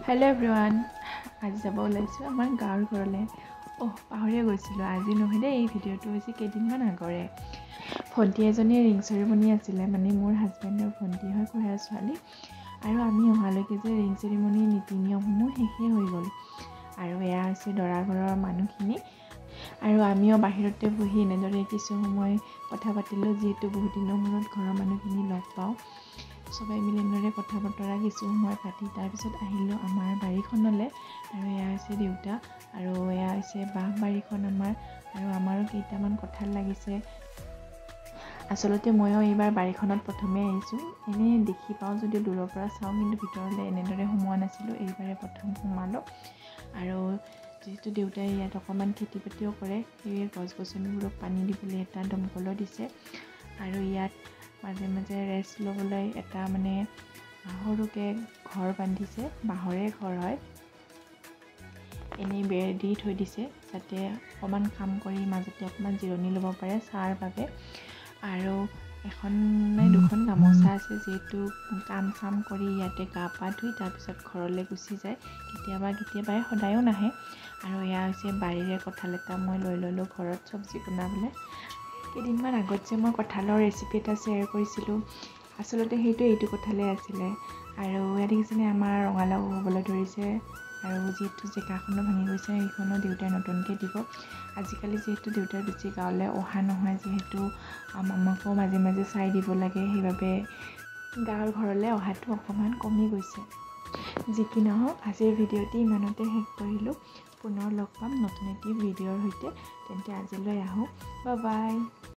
Hello' everyone, আজি যাব ওলাইছোঁ আমাৰ গাঁৱৰ ঘৰলৈ। পাহৰিয়ে গৈছিলোঁ, আজি নহয় দেই। এই ভিডিঅ'টো হৈছে কেইদিনমান আগৰে। ভণ্টি এজনীয়ে ৰিং চেৰিমনি আছিলে, মানে মোৰ হাজবেণ্ডৰ ভণ্টি হয়, খুৰাৰ ছোৱালী। আৰু আমি অহালৈকে যে ৰিং চেৰিমনিৰ নীতি নিয়মসমূহ শেষেই হৈ গ'ল। আৰু এয়া হৈছে দৰা ঘৰৰ মানুহখিনি। আৰু আমিও বাহিৰতে বহি এনেদৰে কিছু সময় কথা পাতিলোঁ, যিহেতু বহুত দিনৰ মূৰত ঘৰৰ মানুহখিনি লগ পাওঁ। সবাই মিলি এনেদৰে কথা বতৰা কিছু সময় পাতি তাৰপিছত আহিলোঁ আমাৰ বাৰীখনলৈ। আৰু এয়া হৈছে দেউতা, আৰু এয়া হৈছে বাঁহ বাৰীখন আমাৰ। আৰু আমাৰো কেইটামান কঁঠাল লাগিছে। আচলতে ময়ো এইবাৰ বাৰীখনত প্ৰথমে আহিছোঁ। এনেই দেখি পাওঁ যদিও দূৰৰ পৰা চাওঁ, কিন্তু ভিতৰলৈ এনেদৰে সোমোৱা নাছিলোঁ। এইবাৰে প্ৰথম সোমালোঁ। আৰু যিহেতু দেউতাই ইয়াত অকণমান খেতি বাতিও কৰে, সেয়ে গছ গছনিবোৰক পানী দিবলৈ এটা দমকলো দিছে। আৰু ইয়াত মাজে মাজে ৰেষ্ট ল'বলৈ এটা মানে সৰুকৈ ঘৰ বান্ধিছে, বাঁহৰে ঘৰ হয়। এনেই বেৰ দি থৈ দিছে, যাতে অকণমান কাম কৰি মাজতে অকণমান জিৰণি ল'ব পাৰে ছাঁৰ বাবে। আৰু এখন নে দুখন গামোচা আছে, যিহেতু কাম চাম কৰি ইয়াতে গা পা ধুই তাৰপিছত ঘৰলৈ গুচি যায়। কেতিয়াবাই সদায়ো নাহে। আৰু এয়া হৈছে বাৰীৰে কঁঠাল এটা মই লৈ ল'লোঁ ঘৰত চব্জি বনাবলৈ। কেইদিনমান আগত যে মই কঁঠালৰ ৰেচিপি এটা শ্বেয়াৰ কৰিছিলোঁ, আচলতে সেইটো এইটো কঁঠালেই আছিলে। আৰু ইয়াত দেখিছেনে আমাৰ ৰঙালাও হ'বলৈ ধৰিছে। আৰু যিহেতু জেগাখনো ভাঙি গৈছে, সেইখনো দেউতাই নতুনকৈ দিব। আজিকালি যিহেতু দেউতাৰ বেছি গাঁৱলৈ অহা নহয়, যিহেতু আমাকো মাজে মাজে চাই দিব লাগে, সেইবাবে গাঁৱৰ ঘৰলৈ অহাটো অকণমান কমি গৈছে। যি কি নহওক, আজিৰ ভিডিঅ'টি ইমানতে শেষ কৰিলোঁ। পুনৰ লগ পাম নতুন এটি ভিডিঅ'ৰ সৈতে। তেন্তে আজিলৈ আহোঁ, বাই বাই।